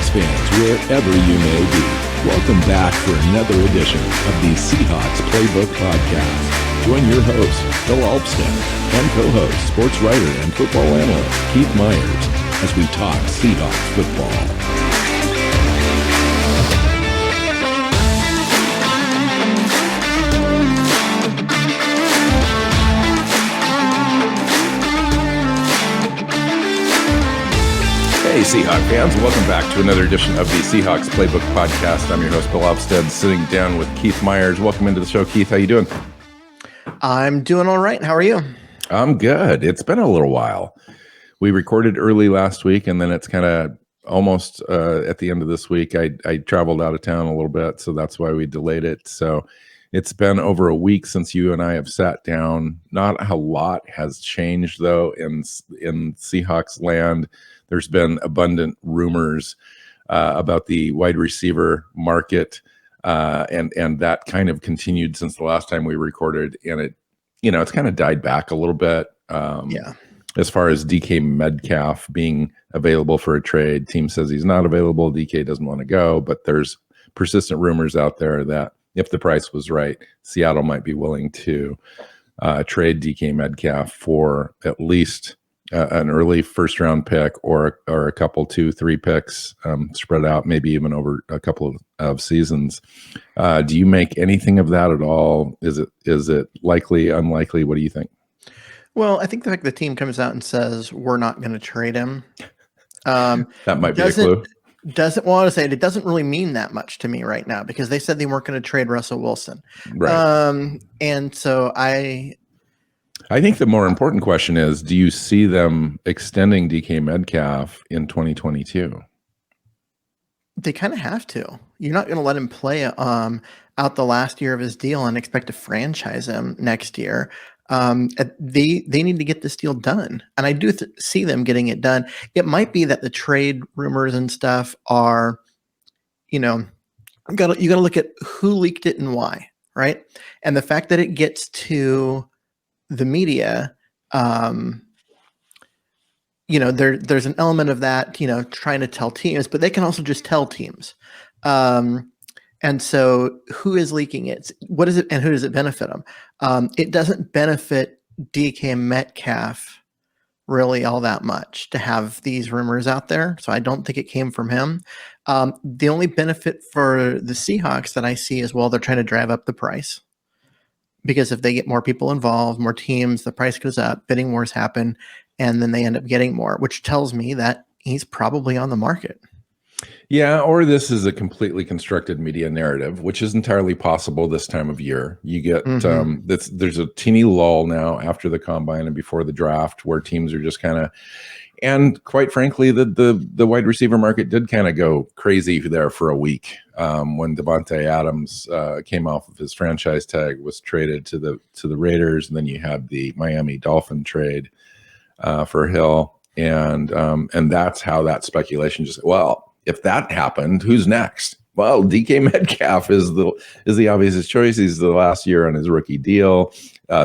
Seahawks fans, wherever you may be. Welcome back for another edition of the Seahawks Playbook Podcast. Join your host, Bill Alvstad, and co-host, sports writer and football analyst Keith Myers, as we talk Seahawks football. Hey, Seahawks fans, welcome back to another edition of the Seahawks Playbook Podcast. I'm your host, Bill Alvstad, sitting down with Keith Myers. Welcome into the show, Keith. How you doing? I'm doing all right. How are you? I'm good. It's been a little while. We recorded early last week, and then it's kind of almost at the end of this week. I traveled out of town a little bit, so that's why we delayed it. So it's been over a week since you and I have sat down. Not a lot has changed, though, in Seahawks land. There's been abundant rumors about the wide receiver market, and that kind of continued since the last time we recorded. And it's kind of died back a little bit. As far as DK Metcalf being available for a trade, team says he's not available. DK doesn't want to go, but there's persistent rumors out there that if the price was right, Seattle might be willing to trade DK Metcalf for at least an early first-round pick or a couple, 2-3 picks spread out, maybe even over a couple of seasons. Do you make anything of that at all? Is it likely, unlikely? What do you think? Well, I think the fact the team comes out and says we're not going to trade him, that might be a clue. It doesn't really mean that much to me right now because they said they weren't going to trade Russell Wilson, right? And so I think the more important question is, do you see them extending DK Metcalf in 2022? They kind of have to. You're not going to let him play out the last year of his deal and expect to franchise him next year. They need to get this deal done, and I do see them getting it done. It might be that the trade rumors and stuff are, you got to look at who leaked it and why, right? And the fact that it gets to the media, there's an element of that, trying to tell teams, but they can also just tell teams. And so who is leaking it? What is it? And who does it benefit them? It doesn't benefit DK Metcalf really all that much to have these rumors out there. So I don't think it came from him. The only benefit for the Seahawks that I see is, well, they're trying to drive up the price. Because if they get more people involved, more teams, the price goes up, bidding wars happen, and then they end up getting more, which tells me that he's probably on the market. Yeah, or this is a completely constructed media narrative, which is entirely possible this time of year. You get there's a teeny lull now after the combine and before the draft where teams are just kind of, and quite frankly, the wide receiver market did kind of go crazy there for a week when Devontae Adams came off of his franchise tag, was traded to the Raiders, and then you had the Miami Dolphin trade for Hill, and that's how that speculation just, well, if that happened, who's next? Well, DK Metcalf is the obvious choice. He's the last year on his rookie deal.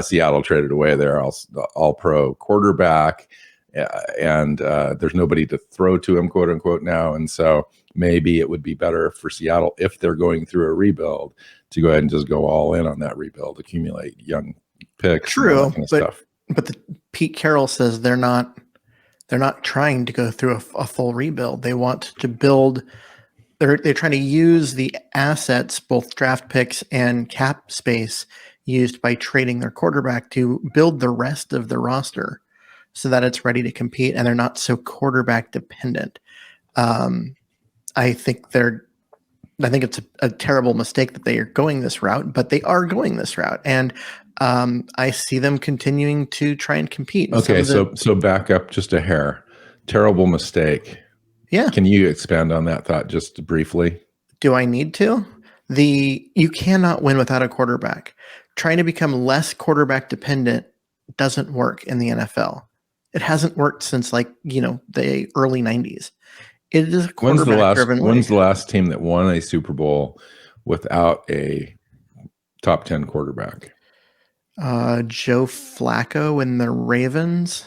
Seattle traded away their all-pro quarterback. And there's nobody to throw to him, quote unquote, now. And so maybe it would be better for Seattle, if they're going through a rebuild, to go ahead and just go all in on that rebuild, accumulate young picks. True, but Pete Carroll says they're not trying to go through a full rebuild. They want to build. They're trying to use the assets, both draft picks and cap space used by trading their quarterback, to build the rest of the roster, so that it's ready to compete and they're not so quarterback dependent. I think it's a terrible mistake that they are going this route, but they are going this route. And I see them continuing to try and compete. Okay. So back up just a hair. Terrible mistake. Yeah. Can you expand on that thought just briefly? Do I need to? You cannot win without a quarterback. Trying to become less quarterback dependent doesn't work in the NFL. It hasn't worked since the early 90s. It is a quarterback-driven league. When's the last team that won a Super Bowl without a top 10 quarterback? Joe Flacco and the Ravens.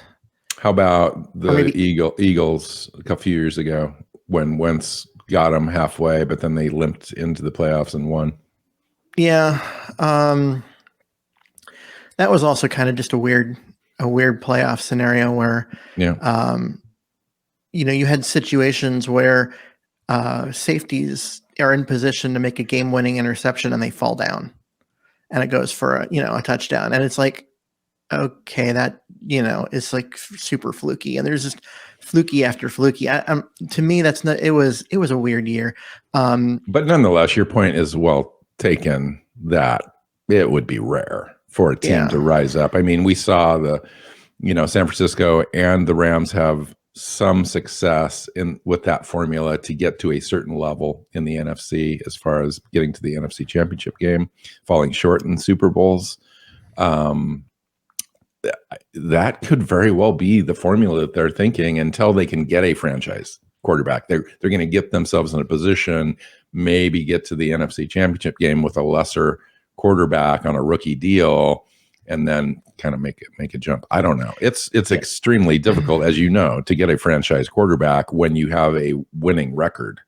How about the Eagles a few years ago when Wentz got them halfway, but then they limped into the playoffs and won. Yeah. That was also kind of just a weird playoff scenario where, you had situations where safeties are in position to make a game-winning interception and they fall down and it goes for a touchdown. And it's like, okay, that, is like super fluky, and there's just fluky after fluky. To me, that's not, it was a weird year. But nonetheless, your point is well taken that it would be rare for a team to rise up. I mean, we saw San Francisco and the Rams have some success with that formula to get to a certain level in the NFC as far as getting to the NFC Championship game, falling short in Super Bowls. That could very well be the formula that they're thinking until they can get a franchise quarterback. They're going to get themselves in a position, maybe get to the NFC Championship game with a lesser quarterback on a rookie deal, and then kind of make a jump. I don't know. It's extremely difficult, as you know, to get a franchise quarterback when you have a winning record.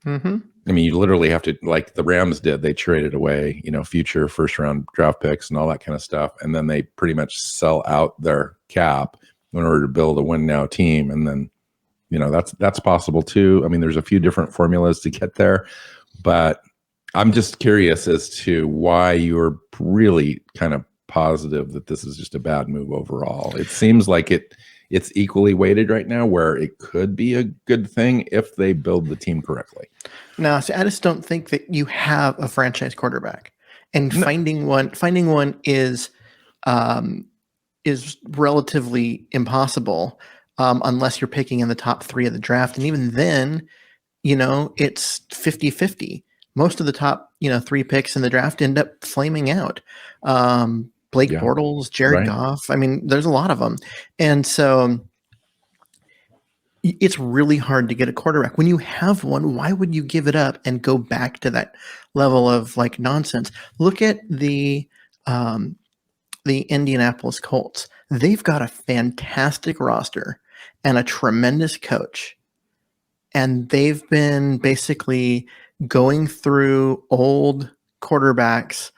Mm-hmm. I mean, you literally have to, like the Rams did, they traded away, future first round draft picks and all that kind of stuff. And then they pretty much sell out their cap in order to build a win now team. And then, that's possible too. I mean, there's a few different formulas to get there, but I'm just curious as to why you're really kind of positive that this is just a bad move overall. It seems like it's equally weighted right now, where it could be a good thing if they build the team correctly. No, see, I just don't think that you have a franchise quarterback, and finding one is relatively impossible unless you're picking in the top 3 of the draft. And even then, it's 50-50. Most of the top, 3 picks in the draft end up flaming out. Blake Bortles, Jared Goff. I mean, there's a lot of them. And so it's really hard to get a quarterback. When you have one, why would you give it up and go back to that level of like nonsense? Look at the Indianapolis Colts. They've got a fantastic roster and a tremendous coach. And they've been basically going through old quarterbacks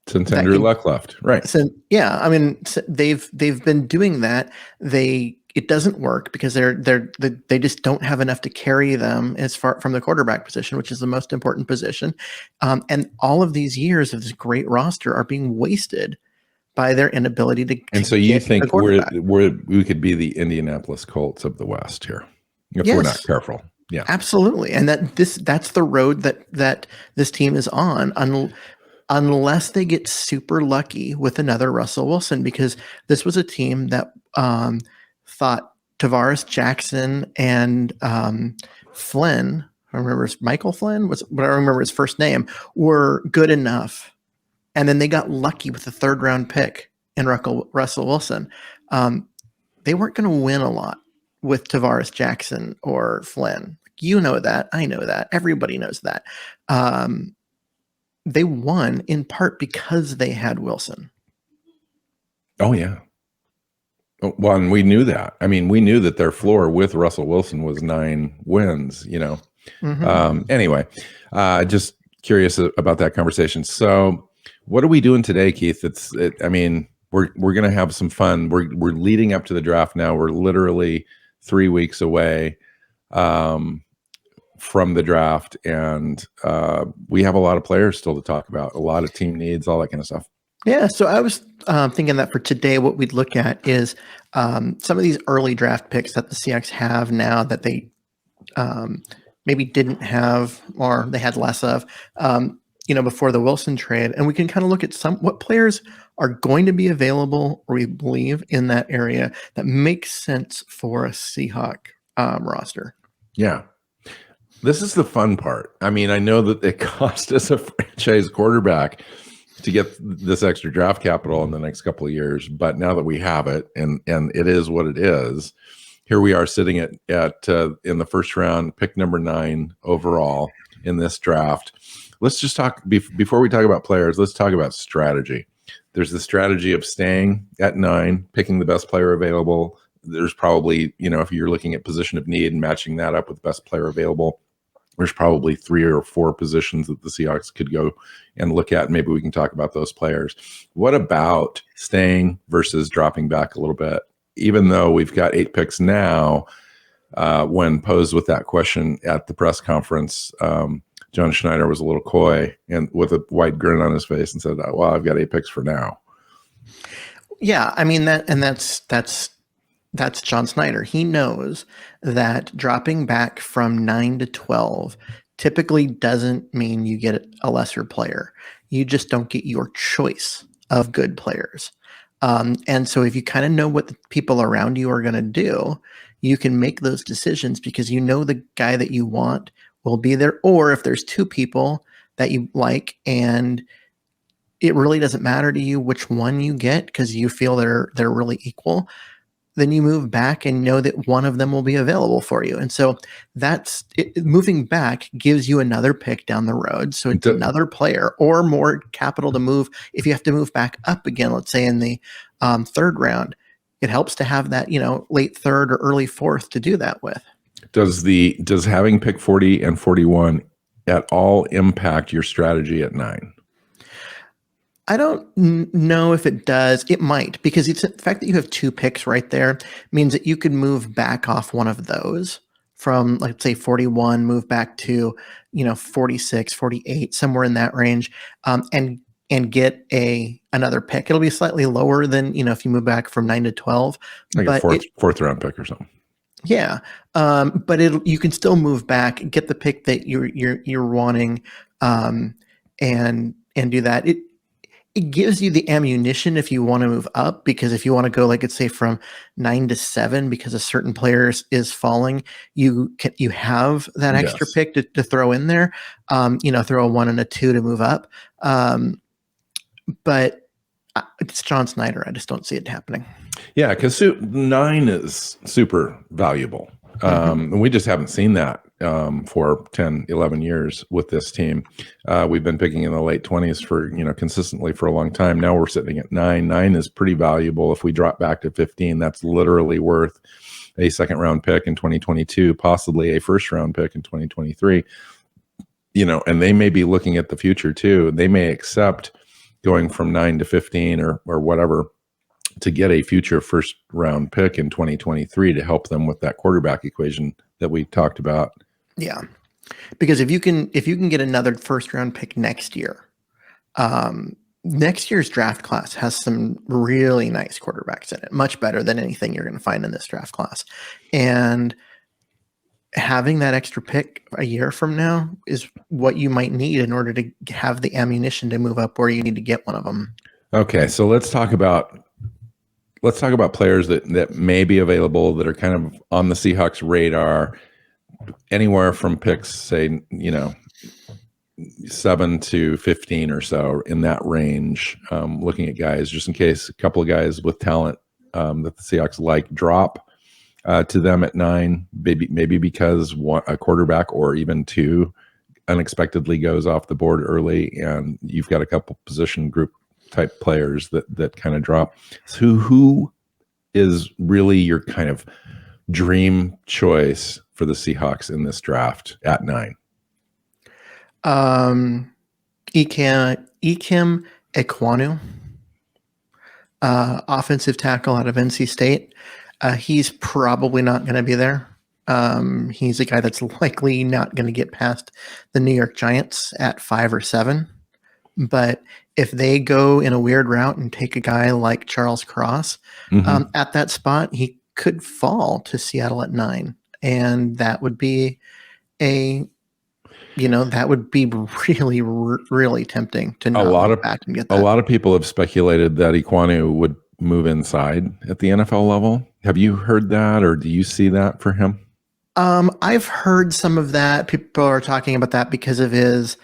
since Andrew Luck left, right? So, I mean, they've been doing that. It doesn't work because they just don't have enough to carry them as far from the quarterback position, which is the most important position. And all of these years of this great roster are being wasted by their inability to. And so you think we could be the Indianapolis Colts of the West here if we're not careful? Yeah, absolutely. And that's the road that this team is on, unless they get super lucky with another Russell Wilson, because this was a team that thought Tavares Jackson and Flynn, I remember Michael Flynn, but I remember his first name, were good enough. And then they got lucky with the 3rd round pick in Russell Wilson. They weren't going to win a lot with Tavares Jackson or Flynn. You know that. I know that. Everybody knows that. They won in part because they had Wilson. Oh, yeah. Well, and we knew that. I mean, we knew that their floor with Russell Wilson was 9 wins, Mm-hmm. Anyway, just curious about that conversation. So what are we doing today, Keith? I mean, we're going to have some fun. We're leading up to the draft now. We're literally 3 weeks away from the draft, and we have a lot of players still to talk about, a lot of team needs, all that kind of stuff. Yeah, so I was thinking that for today, what we'd look at is some of these early draft picks that the Seahawks have now that they maybe didn't have, or they had less of, before the Wilson trade. And we can kind of look at what players are going to be available, or we believe in that area, that makes sense for a Seahawk roster. Yeah. This is the fun part. I mean, I know that it cost us a franchise quarterback to get this extra draft capital in the next couple of years, but now that we have it, and it is what it is, here we are sitting at in the first round, pick number 9 overall in this draft. Let's just talk before we talk about players. Let's talk about strategy. There's the strategy of staying at 9, picking the best player available, there's probably, if you're looking at position of need and matching that up with best player available, there's probably 3 or 4 positions that the Seahawks could go and look at. Maybe we can talk about those players. What about staying versus dropping back a little bit? Even though we've got 8 picks now, when posed with that question at the press conference, John Schneider was a little coy and with a wide grin on his face and said, well, I've got 8 picks for now. Yeah, I mean that's John Snyder. He knows that dropping back from 9 to 12 typically doesn't mean you get a lesser player. You just don't get your choice of good players. And so if you kind of know what the people around you are going to do, you can make those decisions because you know the guy that you want will be there. Or if there's 2 people that you like and it really doesn't matter to you which one you get because you feel they're really equal, then you move back and know that one of them will be available for you. And so that's it, moving back gives you another pick down the road. So it's another player or more capital to move. If you have to move back up again, let's say in the 3rd round, it helps to have that, late 3rd or early 4th to do that with. Does having pick 40 and 41 at all impact your strategy at 9? I don't know if it does. It might, because it's the fact that you have 2 picks right there means that you could move back off one of those from, let's say, 41, move back to, 46, 48, somewhere in that range, and get another pick. It'll be slightly lower than, if you move back from 9 to 12. Like but a fourth round pick or something. Yeah. But you can still move back, get the pick that you're wanting, and do that. It gives you the ammunition if you want to move up, because if you want to go, like, let's say from 9 to 7, because a certain player is falling, you have that extra pick to throw in there, throw a 1 and a 2 to move up. But it's John Snyder. I just don't see it happening. Yeah, because 9 is super valuable. And we just haven't seen that for 10, 11 years with this team. We've been picking in the late 20s for, consistently for a long time. Now we're sitting at 9. 9 is pretty valuable. If we drop back to 15, that's literally worth a 2nd round pick in 2022, possibly a 1st round pick in 2023. And they may be looking at the future too. They may accept going from 9 to 15 or whatever to get a future 1st round pick in 2023 to help them with that quarterback equation that we talked about. Yeah. Because if you can get another 1st round pick next year, next year's draft class has some really nice quarterbacks in it, much better than anything you're going to find in this draft class. And having that extra pick a year from now is what you might need in order to have the ammunition to move up where you need to get one of them. Okay. So let's talk about players that may be available that are kind of on the Seahawks radar, anywhere from picks, say, 7 to 15 or so, in that range. Looking at guys, just in case a couple of guys with talent that the Seahawks drop to them at 9, maybe because a quarterback or even 2 unexpectedly goes off the board early, and you've got a couple position group type players that kind of drop. So who is really your kind of dream choice for the Seahawks in this draft at 9? Ikem Ekwonu, offensive tackle out of NC State. He's probably not going to be there. He's a guy that's likely not going to get past the New York Giants at 5 or 7. But if they go in a weird route and take a guy like Charles Cross at that spot, he could fall to Seattle at 9. And that would be really, really tempting to not look back and get that. A lot of people have speculated that Ekwonu would move inside at the NFL level. Have you heard that, or do you see that for him? I've heard some of that. People are talking about that because of his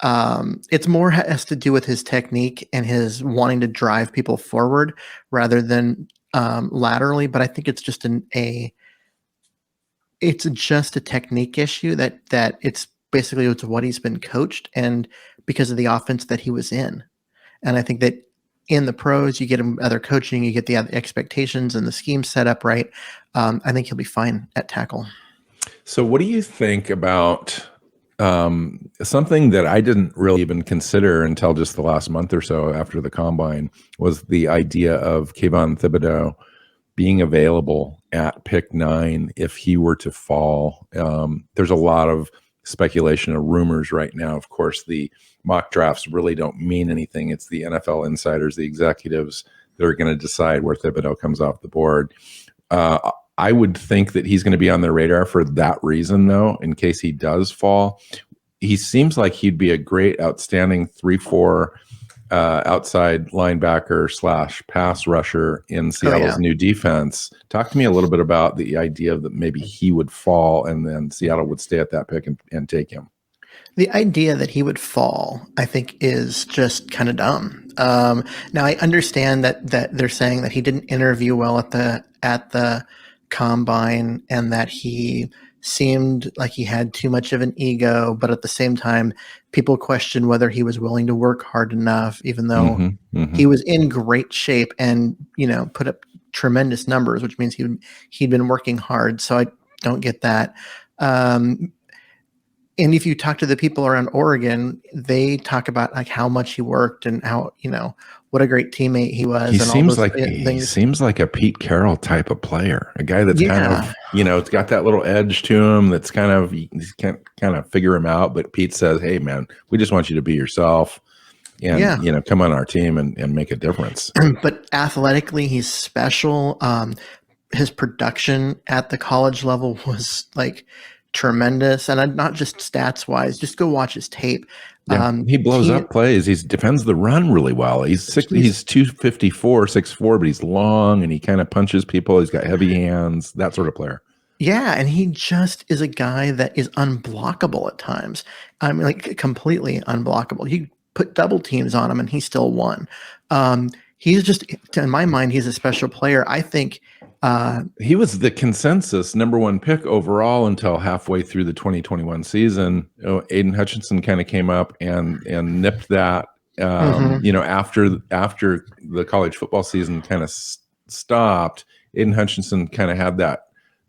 it's more has to do with his technique and his wanting to drive people forward rather than laterally. But I think it's just a technique issue that it's basically it's what he's been coached and because of the offense that he was in. And I think that in the pros, you get him other coaching, you get the other expectations and the scheme set up right. I think he'll be fine at tackle. So what do you think about something that I didn't really even consider until just the last month or so after the combine was the idea of Kayvon Thibodeau being available at pick 9 if he were to fall. There's a lot of speculation and rumors right now. Of course, the mock drafts really don't mean anything. It's the NFL insiders, the executives that are going to decide where Thibodeau comes off the board. I would think that he's going to be on their radar for that reason, though, in case he does fall. He seems like he'd be a great, outstanding 3-4 outside linebacker / pass rusher in Seattle's new defense. Talk to me a little bit about the idea that maybe he would fall and then Seattle would stay at that pick and take him. The idea that he would fall, I think, is just kind of dumb. Now, I understand that they're saying that he didn't interview well at the combine and that he seemed like he had too much of an ego, but at the same time, people question whether he was willing to work hard enough, even though he was in great shape and, put up tremendous numbers, which means he'd been working hard. So I don't get that. And if you talk to the people around Oregon, they talk about like how much he worked and how, what a great teammate he was. He and seems all those like he things. seems like a Pete Carroll type of player, a guy that's kind of, it's got that little edge to him. That's kind of, you can't kind of figure him out. But Pete says, "Hey, man, we just want you to be yourself, and come on our team and make a difference." But athletically, he's special. His production at the college level was like tremendous, and not just stats wise. Just go watch his tape. He blows up plays. He defends the run really well. He's 254, 6'4", but he's long and he kind of punches people. He's got heavy hands, that sort of player. Yeah, and he just is a guy that is unblockable at times. I mean, like completely unblockable. You put double teams on him and he still won. He's just, in my mind, he's a special player. I think he was the consensus #1 pick overall until halfway through the 2021 season. Aiden Hutchinson kind of came up and nipped that. After the college football season kind of stopped, Aiden Hutchinson kind of had that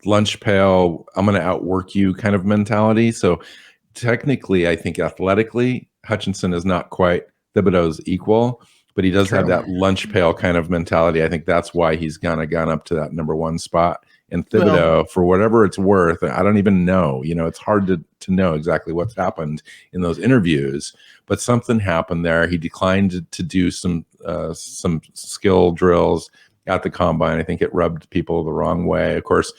lunch pail, I'm going to outwork you kind of mentality. So technically, I think athletically, Hutchinson is not quite Thibodeau's equal, but he does have that lunch pail kind of mentality. I think that's why he's gone up to that #1 spot. And Thibodeau, for whatever it's worth, I don't even know. It's hard to know exactly what's happened in those interviews, but something happened there. He declined to do some skill drills at the combine. I think it rubbed people the wrong way. Of course,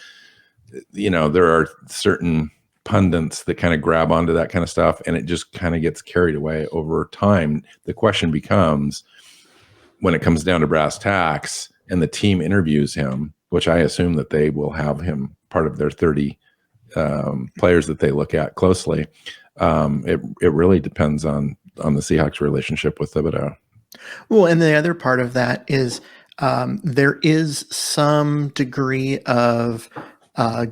there are certain pundits that kind of grab onto that kind of stuff, and it just kind of gets carried away over time. The question becomes, when it comes down to brass tacks and the team interviews him, which I assume that they will have him part of their 30 players that they look at closely, it really depends on the Seahawks relationship with Thibodeau. Well, and the other part of that is there is some degree of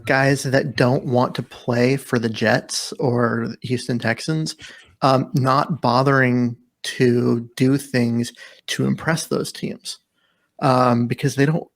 guys that don't want to play for the Jets or the Houston Texans, not bothering to do things to impress those teams, because they don't.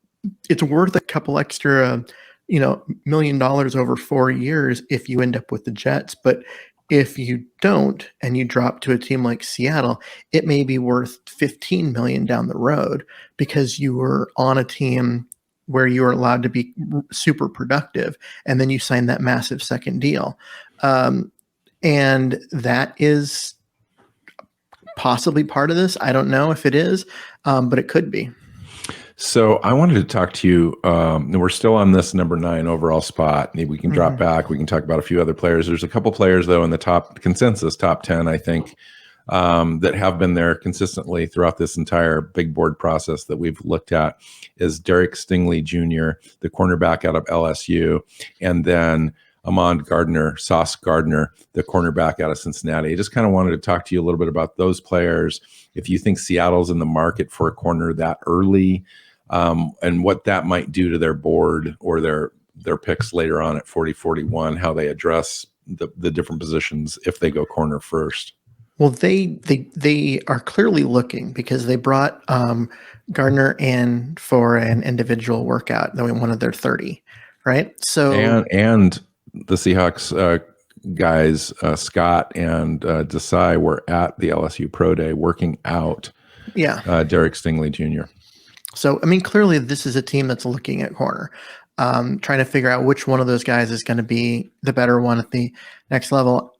It's worth a couple extra, $1 million over 4 years if you end up with the Jets. But if you don't and you drop to a team like Seattle, it may be worth $15 million down the road because you were on a team where you were allowed to be super productive, and then you sign that massive second deal, and that is possibly part of this. I don't know if it is, but it could be. So I wanted to talk to you. We're still on this #9 overall spot. Maybe we can drop back. We can talk about a few other players. There's a couple players, though, in the top 10, I think, that have been there consistently throughout this entire big board process that we've looked at, is Derek Stingley Jr., the cornerback out of LSU, and then Sauce Gardner, the cornerback out of Cincinnati. I just kind of wanted to talk to you a little bit about those players. If you think Seattle's in the market for a corner that early, and what that might do to their board or their picks later on at 40, 41, how they address the different positions if they go corner first. Well, they are clearly looking because they brought Gardner in for an individual workout. Then we wanted their 30, right? So And the Seahawks guys, Scott and Desai, were at the LSU Pro Day working out yeah. Derek Stingley Jr. So I mean, clearly this is a team that's looking at corner, trying to figure out which one of those guys is going to be the better one at the next level.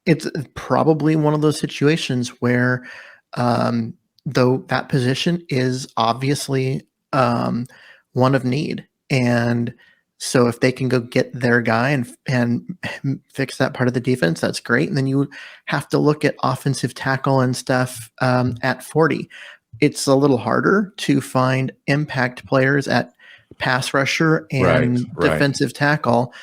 It's probably one of those situations where, though that position is obviously one of need, and so if they can go get their guy and fix that part of the defense, that's great. And then you have to look at offensive tackle and stuff at 40. It's a little harder to find impact players at pass rusher and defensive tackle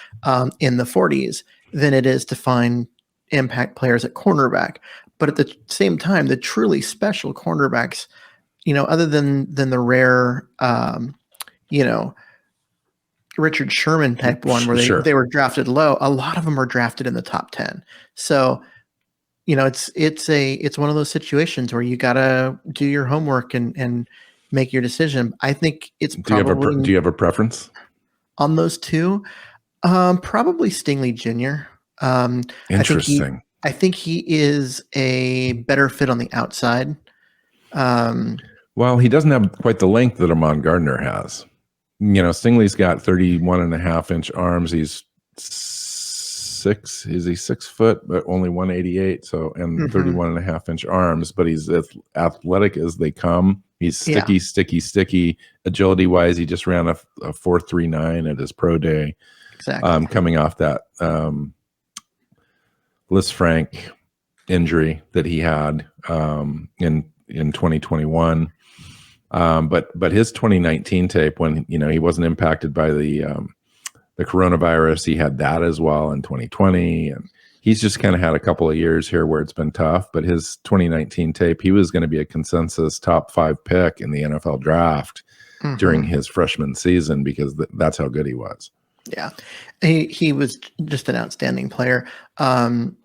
in the 40s than it is to find impact players at cornerback. But at the same time, the truly special cornerbacks, other than the rare, Richard Sherman type one where they were drafted low, a lot of them are drafted in the top 10. So, it's one of those situations where you gotta do your homework and make your decision. I think it's probably. Do you have a preference on those two? Probably Stingley Jr. Interesting. I think he is a better fit on the outside. Well, he doesn't have quite the length that Ahman Gardner has. Stingley's got 31.5-inch arms. He's 6 foot, but only 188. So, and 31.5-inch arms, but he's as athletic as they come. He's sticky. Agility wise, he just ran a 4.39 at his pro day. Exactly. Coming off that Liz Frank injury that he had in 2021. But his 2019 tape, when he wasn't impacted by the coronavirus, he had that as well in 2020, and he's just kind of had a couple of years here where it's been tough. But his 2019 tape, he was going to be a consensus top 5 pick in the NFL draft during his freshman season because that's how good he was. Yeah, he was just an outstanding player. And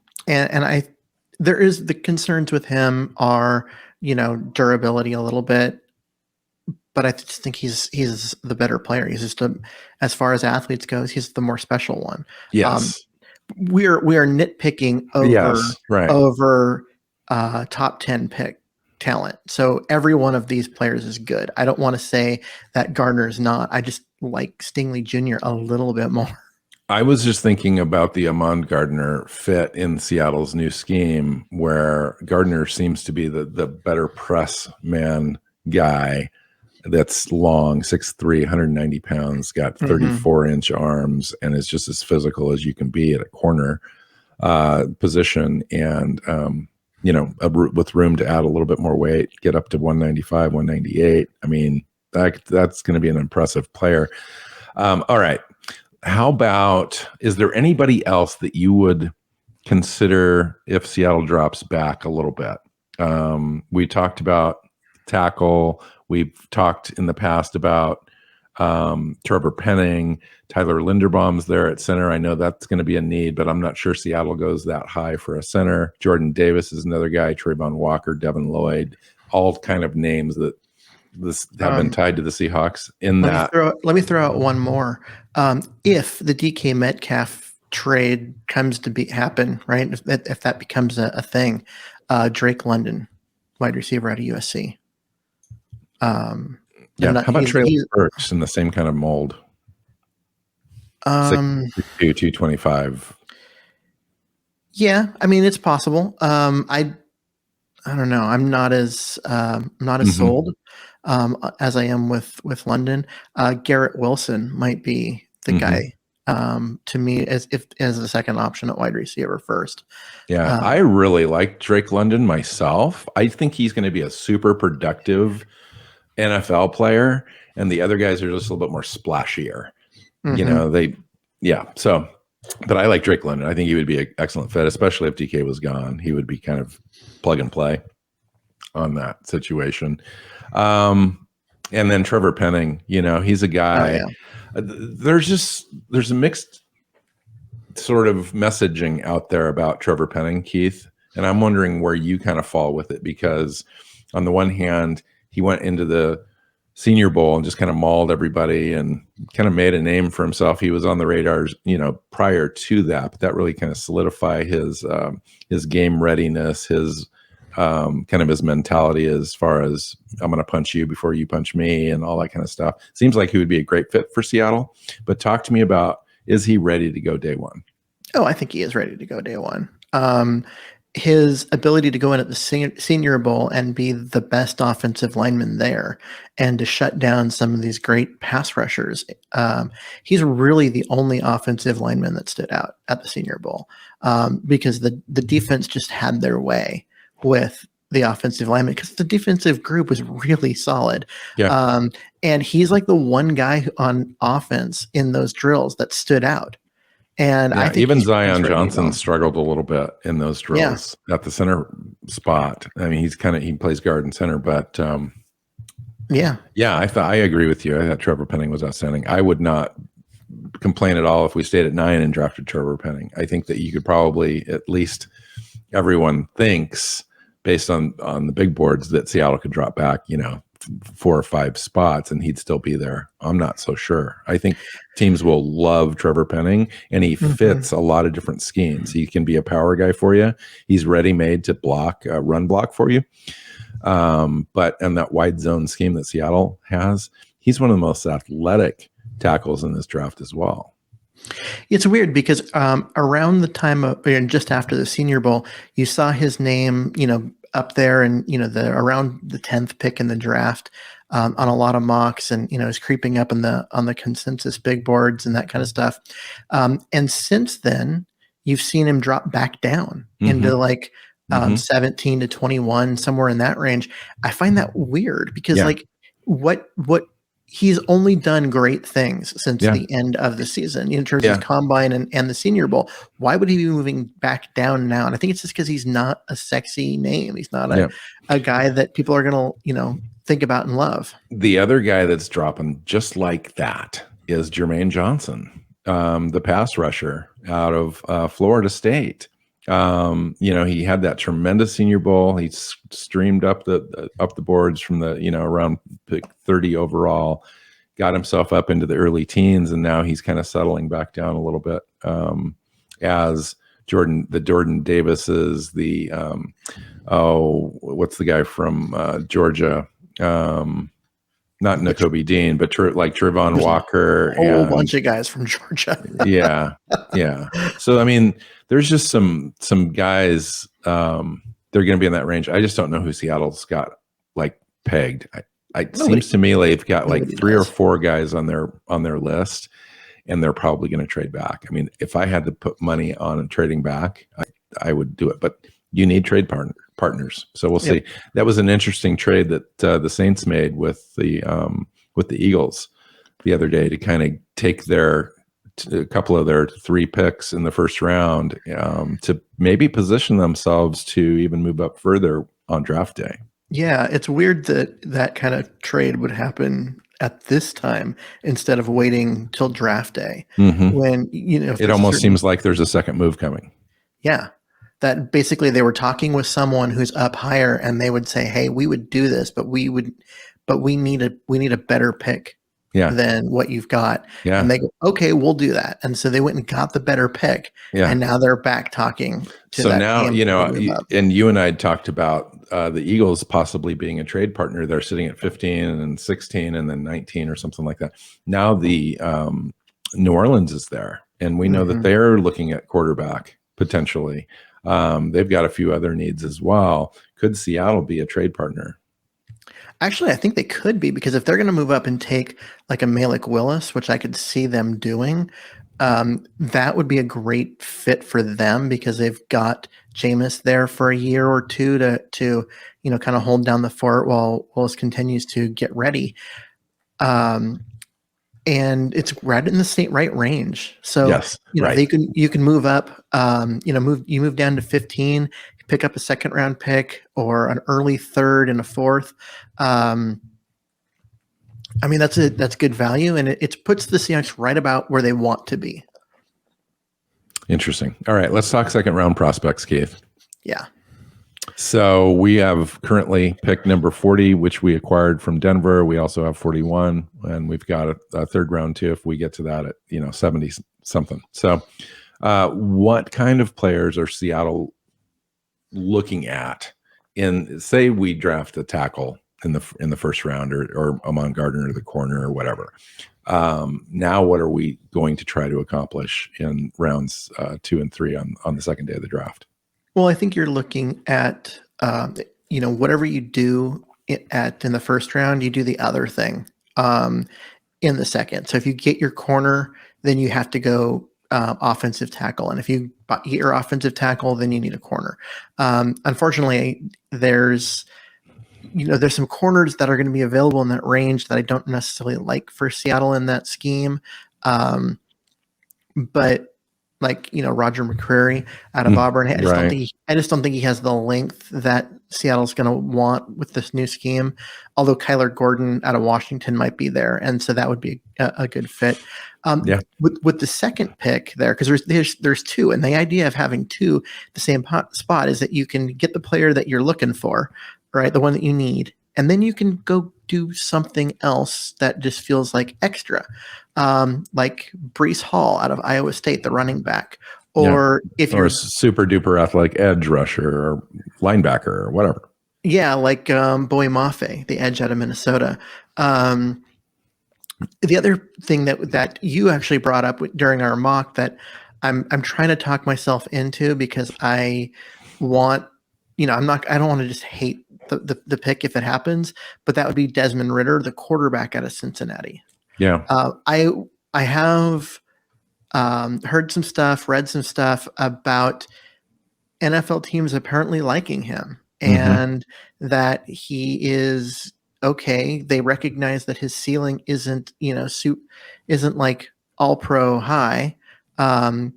there is the concerns with him are, durability a little bit, but I just think he's the better player. He's just as far as athletes goes, he's the more special one. Yes. We are nitpicking over top 10 pick talent. So every one of these players is good. I don't want to say that Gardner's not. I just like Stingley Jr. a little bit more. I was just thinking about the Ahman Gardner fit in Seattle's new scheme, where Gardner seems to be the better press man guy. That's long, 6'3", 190 pounds, got 34-inch arms, and is just as physical as you can be at a corner position. And, with room to add a little bit more weight, get up to 195, 198. I mean, that's going to be an impressive player. All right. How about, is there anybody else that you would consider if Seattle drops back a little bit? We talked about tackle. We've talked in the past about Trevor Penning. Tyler Linderbaum's there at center. I know that's going to be a need, but I'm not sure Seattle goes that high for a center. Jordan Davis is another guy. Trayvon Walker, Devin Lloyd, all kind of names that have been tied to the Seahawks. Let me throw out one more. If the DK Metcalf trade comes to happen, right? If that becomes a thing, Drake London, wide receiver out of USC. How about Traylon Burks in the same kind of mold? 6'2", 225. Yeah, I mean it's possible. I don't know. I'm not as sold as I am with London. Garrett Wilson might be the guy to me as a second option at wide receiver first. Yeah, I really like Drake London myself. I think he's going to be a super productive NFL player, and the other guys are just a little bit more splashier. But I like Drake London. I think he would be an excellent fit, especially if DK was gone. He would be kind of plug and play on that situation. And then Trevor Penning, he's a guy. There's a mixed sort of messaging out there about Trevor Penning, Keith. And I'm wondering where you kind of fall with it, because on the one hand, he went into the Senior Bowl and just kind of mauled everybody and kind of made a name for himself. He was on the radars, prior to that, but that really kind of solidified his game readiness, his kind of his mentality as far as I'm going to punch you before you punch me and all that kind of stuff. Seems like he would be a great fit for Seattle. But talk to me about, is he ready to go day one? Oh, I think he is ready to go day one. His ability to go in at the Senior Bowl and be the best offensive lineman there and to shut down some of these great pass rushers. He's really the only offensive lineman that stood out at the Senior Bowl because the defense just had their way with the offensive lineman because the defensive group was really solid. Yeah. And he's like the one guy on offense in those drills that stood out. And I think even Zion Johnson struggled a little bit in those drills at the center spot. I mean, he plays guard and center, but I agree with you. I thought Trevor Penning was outstanding. I would not complain at all if we stayed at 9 and drafted Trevor Penning. I think that you could probably, at least everyone thinks, based on the big boards, that Seattle could drop back, 4 or 5 spots and he'd still be there. I'm not so sure. I think teams will love Trevor Penning, and he fits a lot of different schemes. He can be a power guy for you. He's ready-made to run block for you. But in that wide zone scheme that Seattle has, he's one of the most athletic tackles in this draft as well. It's weird because around the time of, and just after the Senior Bowl, you saw his name, up there and, around the 10th pick in the draft on a lot of mocks, and, is creeping up on the consensus big boards and that kind of stuff. And since then, you've seen him drop back down into like 17 to 21, somewhere in that range. I find that weird because like what he's only done great things since the end of the season in terms of combine and the Senior Bowl. Why would he be moving back down now? And I think it's just because he's not a sexy name. He's not a guy that people are going to, think about and love. The other guy that's dropping just like that is Jermaine Johnson, the pass rusher out of Florida State. He had that tremendous Senior Bowl. He streamed up the boards from the, around pick 30 overall, got himself up into the early teens, and now he's kind of settling back down a little bit as Jordan Davises, what's the guy from Georgia? Not Nakobe Dean, but like Trayvon Walker. A whole bunch of guys from Georgia. Yeah. So, I mean, there's just some guys, they're going to be in that range. I just don't know who Seattle's got like pegged. It seems to me like they've got like 3 or 4 guys on their list, and they're probably going to trade back. I mean, if I had to put money on trading back, I would do it, but you need trade partners. So we'll see. That was an interesting trade that the Saints made with the Eagles the other day to kind of take a couple of their 3 picks in the first round to maybe position themselves to even move up further on draft day. Yeah, it's weird that kind of trade would happen at this time instead of waiting till draft day when, it almost seems like there's a second move coming. Yeah. That basically they were talking with someone who's up higher, and they would say, "Hey, we would do this, but we need a better pick than what you've got." Yeah. And they go, "Okay, we'll do that." And so they went and got the better pick. Yeah. And now they're back talking to so now, and you and I had talked about the Eagles possibly being a trade partner. They're sitting at 15 and 16 and then 19 or something like that. Now the New Orleans is there, and we know that they're looking at quarterback potentially. They've got a few other needs as well. Could Seattle be a trade partner? Actually, I think they could be, because if they're going to move up and take like a Malik Willis, which I could see them doing, that would be a great fit for them because they've got Jameis there for a year or two to kind of hold down the fort while Willis continues to get ready. And it's right in the right range. So you can move up, you move down to 15, pick up a second round pick or an early third and a fourth. I mean, that's good value, and it puts the Seahawks right about where they want to be. Interesting. All right, let's talk second round prospects, Keith. Yeah. So we have currently picked number 40, which we acquired from Denver. We also have 41, and we've got a third round too if we get to that at 70 something. So what kind of players are Seattle looking at in, say we draft a tackle in the first round, or Amon Gardner or the corner or whatever? Now what are we going to try to accomplish in rounds 2 and 3 on the second day of the draft? Well, I think you're looking at, whatever you do in the first round, you do the other thing in the second. So if you get your corner, then you have to go offensive tackle. And if you get your offensive tackle, then you need a corner. Unfortunately, there's some corners that are going to be available in that range that I don't necessarily like for Seattle in that scheme. But Roger McCreary out of Auburn, I just don't think he has the length that Seattle's going to want with this new scheme. Although Kyler Gordon out of Washington might be there, and so that would be a good fit. With the second pick there, because there's two, and the idea of having two the same spot is that you can get the player that you're looking for, right, the one that you need, and then you can go do something else that just feels like extra. Like Breece Hall out of Iowa State, the running back, or if you're a super duper athletic edge rusher or linebacker or whatever. Yeah, like Bowie Mafe, the edge out of Minnesota. The other thing that you actually brought up during our mock that I'm trying to talk myself into, because I want, I don't want to just hate the pick if it happens, but that would be Desmond Ridder, the quarterback out of Cincinnati. Yeah. I have heard some stuff, read some stuff about NFL teams apparently liking him, and that he is okay. They recognize that his ceiling isn't like all pro high. But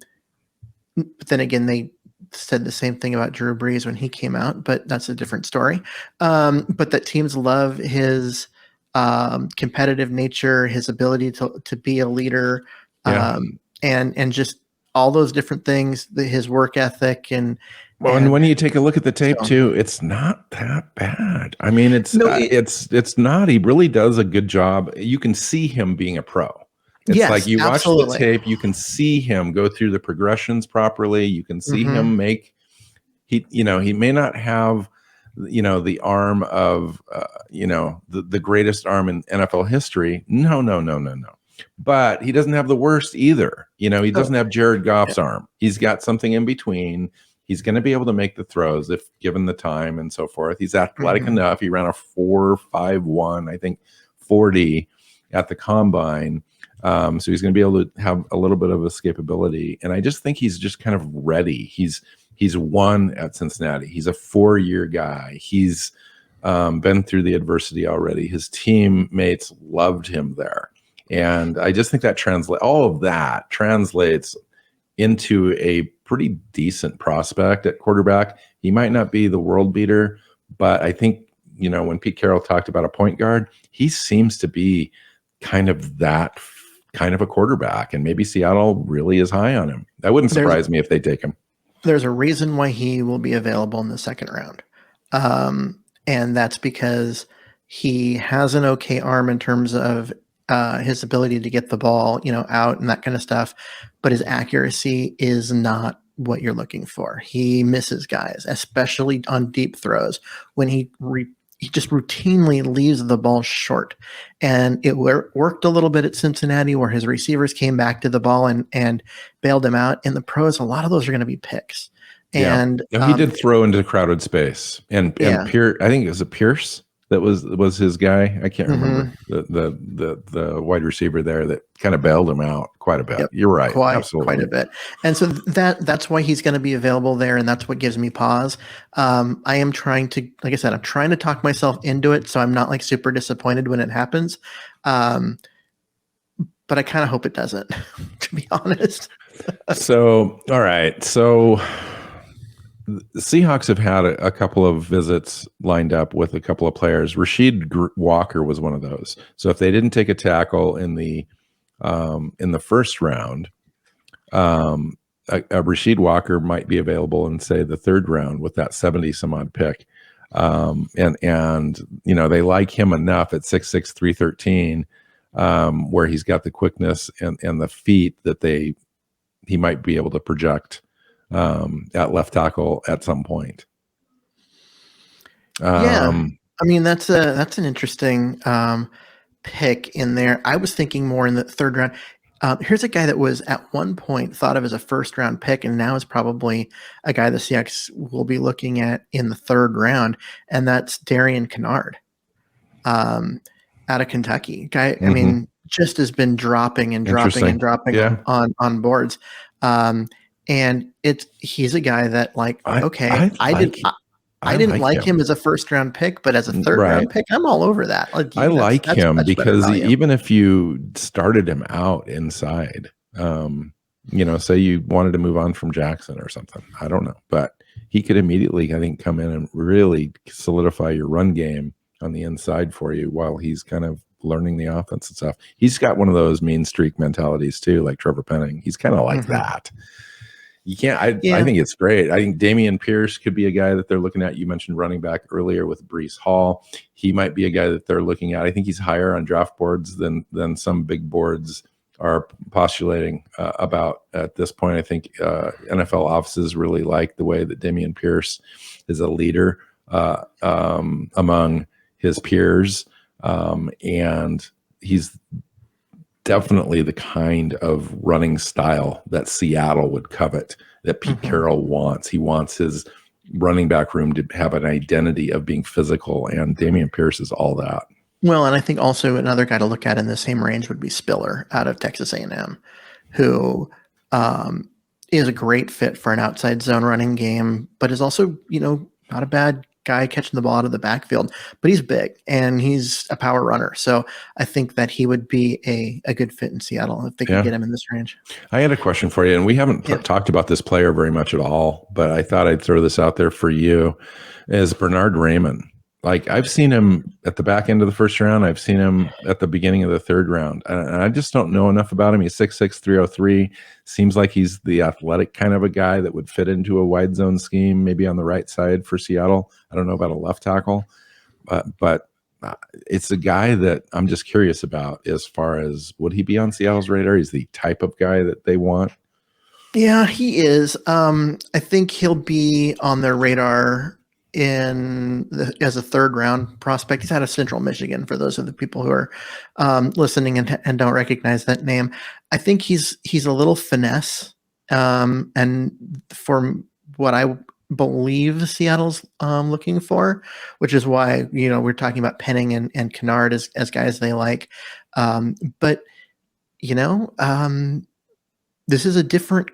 then again, they said the same thing about Drew Brees when he came out, but that's a different story. But that teams love his competitive nature, his ability to be a leader, and just all those different things, his work ethic, and when you take a look at the tape too, it's not that bad. I mean, it's not. He really does a good job. You can see him being a pro. It's like you watch the tape, you can see him go through the progressions properly. You can see him he may not have the arm of the greatest arm in NFL history. No. But he doesn't have the worst either. He doesn't have Jared Goff's arm. He's got something in between. He's going to be able to make the throws if given the time and so forth. He's athletic enough. He ran a 4.51, I think 40 at the combine. So he's going to be able to have a little bit of escapability. And I just think he's just kind of ready. He's won at Cincinnati. He's a 4-year guy. He's been through the adversity already. His teammates loved him there. And I just think that all of that translates into a pretty decent prospect at quarterback. He might not be the world beater, but I think, when Pete Carroll talked about a point guard, he seems to be kind of that kind of a quarterback, and maybe Seattle really is high on him. That wouldn't surprise me if they take him. There's a reason why he will be available in the second round. And that's because he has an okay arm in terms of his ability to get the ball, out and that kind of stuff. But his accuracy is not what you're looking for. He misses guys, especially on deep throws, when he just routinely leaves the ball short. And it worked a little bit at Cincinnati, where his receivers came back to the ball and bailed him out. In the pros, a lot of those are going to be picks. And he did throw into crowded space. And Pierce, I think it was Pierce that was his guy. I can't remember the wide receiver there that kind of bailed him out quite a bit. Yep. You're right. Absolutely. Quite a bit. And so that's why he's going to be available there. And that's what gives me pause. I am trying to, like I said, I'm trying to talk myself into it, so I'm not like super disappointed when it happens. But I kind of hope it doesn't, to be honest. So, all right. So the Seahawks have had a couple of visits lined up with a couple of players. Rasheed Walker was one of those. So if they didn't take a tackle in the first round, a Rasheed Walker might be available in, say, the third round with that 70 some odd pick. And they like him enough at 6'6", 313, where he's got the quickness and the feet that he might be able to project at left tackle at some point. I mean, that's an interesting pick in there. I was thinking more in the third round. Here's a guy that was at one point thought of as a first round pick, and now is probably a guy the Seahawks will be looking at in the third round, and that's Darian Kennard, out of Kentucky. Guy, I mean, just has been dropping on boards. And he's a guy that, like, I didn't like him as a first round pick, but as a third round pick, I'm all over that. Like, I like him because even if you started him out inside, say you wanted to move on from Jackson or something, I don't know, but he could immediately, I think, come in and really solidify your run game on the inside for you while he's kind of learning the offense and stuff. He's got one of those mean streak mentalities too, like Trevor Penning. He's kind of like that. You can't. I think it's great. I think Dameon Pierce could be a guy that they're looking at. You mentioned running back earlier with Breece Hall. He might be a guy that they're looking at. I think he's higher on draft boards than some big boards are postulating about at this point. I think NFL offices really like the way that Dameon Pierce is a leader among his peers, and he's definitely the kind of running style that Seattle would covet, that Pete Carroll wants. He wants his running back room to have an identity of being physical, and Dameon Pierce is all that. Well, and I think also another guy to look at in the same range would be Spiller out of Texas A&M, who is a great fit for an outside zone running game, but is also, not a bad guy catching the ball out of the backfield, but he's big and he's a power runner. So I think that he would be a good fit in Seattle if they could get him in this range. I had a question for you, and we haven't talked about this player very much at all, but I thought I'd throw this out there for you, is Bernard Raymond. Like, I've seen him at the back end of the first round. I've seen him at the beginning of the third round. And I just don't know enough about him. He's 6'6", 303. Seems like he's the athletic kind of a guy that would fit into a wide zone scheme, maybe on the right side for Seattle. I don't know about a left tackle. But it's a guy that I'm just curious about as far as, would he be on Seattle's radar? He's the type of guy that they want. Yeah, he is. I think he'll be on their radar as a third round prospect. He's out of Central Michigan, for those of the people who are listening and don't recognize that name. I think he's a little finesse, and for what I believe Seattle's looking for, which is why we're talking about Penning and Kennard as guys they like. But this is a different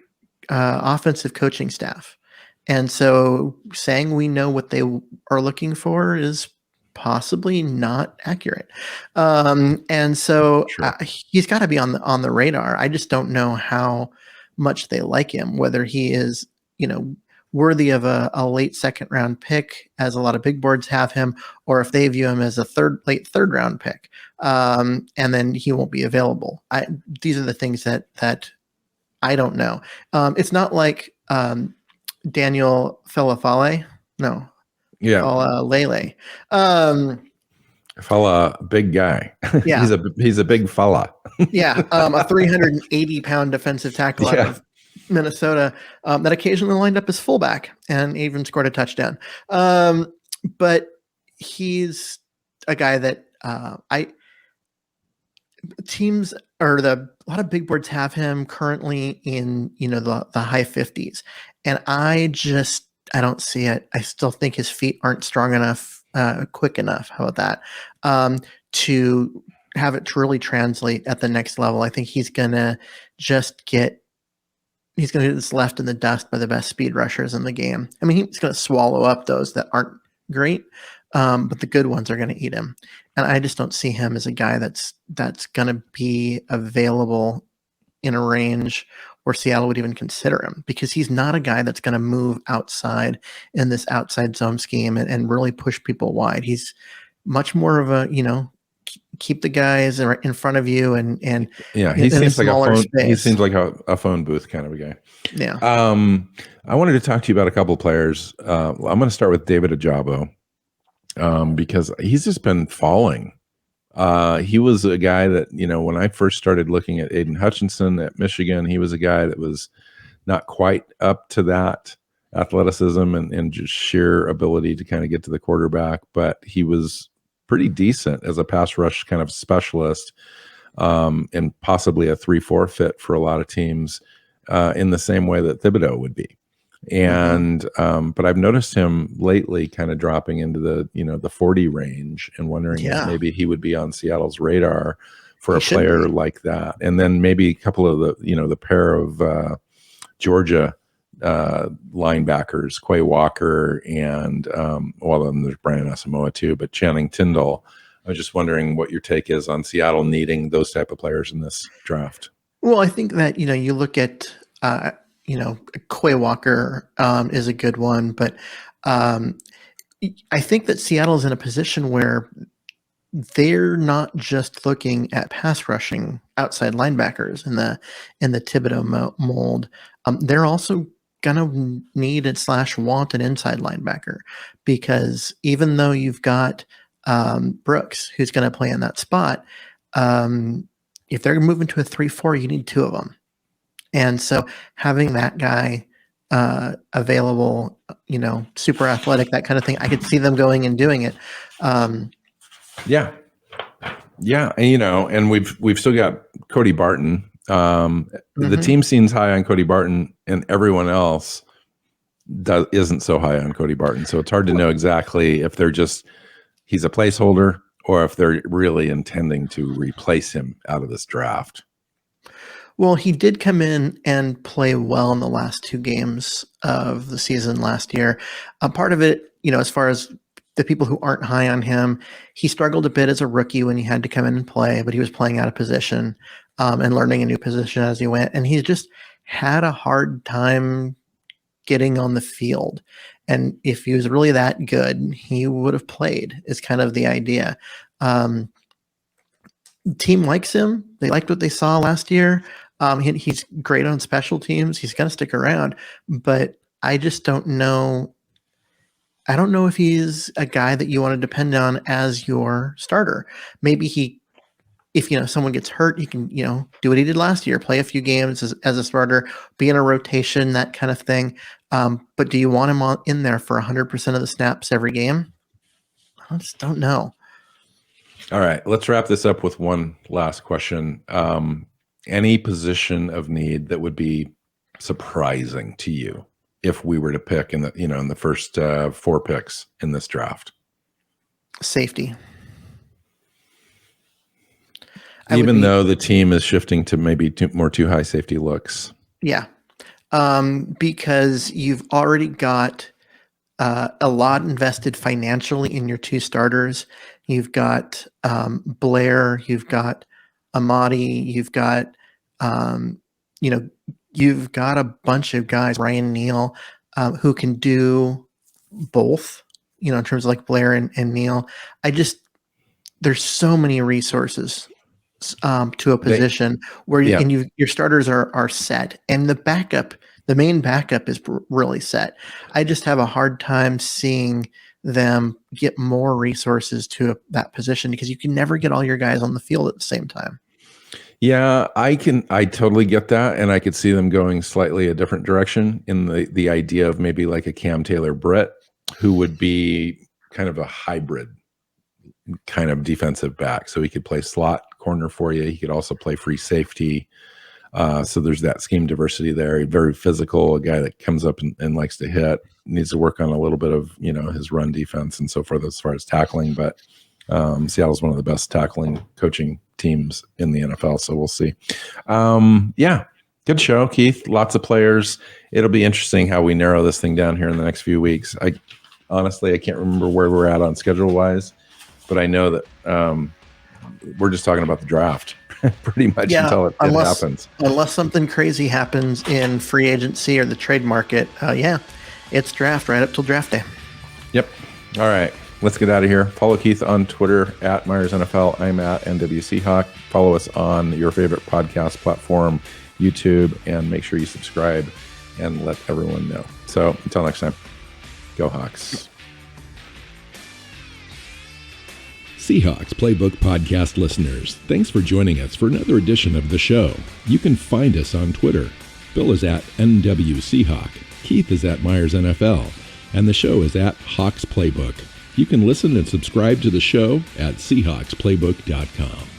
offensive coaching staff. And so saying we know what they are looking for is possibly not accurate. And so he's got to be on the radar. I just don't know how much they like him, whether he is, worthy of a late second round pick, as a lot of big boards have him, or if they view him as a late third round pick, and then he won't be available. These are the things that I don't know. It's not like Daniel Falafale. No. Yeah. Lele. Fella, big guy. Yeah. he's a big fella. Yeah. A 380-pound defensive tackle out of Minnesota that occasionally lined up as fullback and even scored a touchdown. But he's a guy that teams or a lot of big boards have him currently in the high 50s, and I don't see it. I still think his feet aren't strong enough, quick enough. How about that? To have it truly translate at the next level. I think he's gonna get left in the dust by the best speed rushers in the game. I mean, he's gonna swallow up those that aren't great, but the good ones are gonna eat him. And I just don't see him as a guy that's going to be available in a range where Seattle would even consider him, because he's not a guy that's going to move outside in this outside zone scheme and really push people wide. He's much more of a, keep the guys in front of you and yeah, he in a seems like a smaller phone. space. He seems like a phone booth kind of a guy. Yeah. I wanted to talk to you about a couple of players. I'm going to start with David Ajabo because he's just been falling. He was a guy that, when I first started looking at Aiden Hutchinson at Michigan, he was a guy that was not quite up to that athleticism and just sheer ability to kind of get to the quarterback, but he was pretty decent as a pass rush kind of specialist, and possibly a 3-4 fit for a lot of teams, in the same way that Thibodeau would be. And but I've noticed him lately kind of dropping into the 40 range and wondering if maybe he would be on Seattle's radar for a player like that. And then maybe a couple of the pair of Georgia linebackers, Quay Walker and then there's Brian Asamoah too, but Channing Tindall. I was just wondering what your take is on Seattle needing those type of players in this draft. Well, I think that you look at Quay Walker is a good one, but I think that Seattle's in a position where they're not just looking at pass rushing outside linebackers in the Thibodeau mold. They're also gonna need / want an inside linebacker, because even though you've got Brooks who's going to play in that spot, if they're moving to a 3-4, you need two of them. And so having that guy available, super athletic, that kind of thing, I could see them going and doing it. Yeah. And we've still got Cody Barton. The team seems high on Cody Barton, and everyone else isn't so high on Cody Barton. So it's hard to know exactly if he's a placeholder or if they're really intending to replace him out of this draft. Well, he did come in and play well in the last 2 games of the season last year. Part of it, as far as the people who aren't high on him, he struggled a bit as a rookie when he had to come in and play, but he was playing out of position and learning a new position as he went. And he just had a hard time getting on the field. And if he was really that good, he would have played, is kind of the idea. Team likes him. They liked what they saw last year. He's great on special teams. He's going to stick around, but I just don't know. I don't know if he's a guy that you want to depend on as your starter. Maybe if someone gets hurt, he can, do what he did last year, play a few games as a starter, be in a rotation, that kind of thing. But do you want him in there for 100% of the snaps every game? I just don't know. All right, let's wrap this up with one last question. Any position of need that would be surprising to you if we were to pick in the first 4 picks in this draft? Safety. Even though the team is shifting to maybe too high safety looks. Yeah. Because you've already got a lot invested financially in your 2 starters. You've got Blair, you've got Amadi, you've got you've got a bunch of guys, Ryan Neal, who can do both, in terms of like Blair and Neal. There's so many resources to a position where your starters are set, and the main backup is really set. I just have a hard time seeing them get more resources to that position, because you can never get all your guys on the field at the same time. Yeah, I totally get that. And I could see them going slightly a different direction in the idea of maybe like a Cam Taylor-Britt, who would be kind of a hybrid kind of defensive back. So he could play slot corner for you. He could also play free safety. So there's that scheme diversity there. Very physical, a guy that comes up and likes to hit, needs to work on a little bit of, his run defense and so forth as far as tackling. But Seattle's one of the best tackling coaching teams in the NFL. So we'll see. Good show, Keith. Lots of players. It'll be interesting how we narrow this thing down here in the next few weeks. Honestly, I can't remember where we're at on schedule wise, but I know that we're just talking about the draft pretty much until it happens. Unless something crazy happens in free agency or the trade market. It's draft right up till draft day. Yep. All right. let's get out of here. Follow Keith on Twitter at Myers NFL. I'm at NW Seahawk. Follow us on your favorite podcast platform, YouTube, and make sure you subscribe and let everyone know. So until next time, go Hawks. Seahawks Playbook Podcast listeners, thanks for joining us for another edition of the show. You can find us on Twitter. Bill is at NW Seahawk. Keith is at Myers NFL. And the show is at Hawks Playbook. You can listen and subscribe to the show at SeahawksPlaybook.com.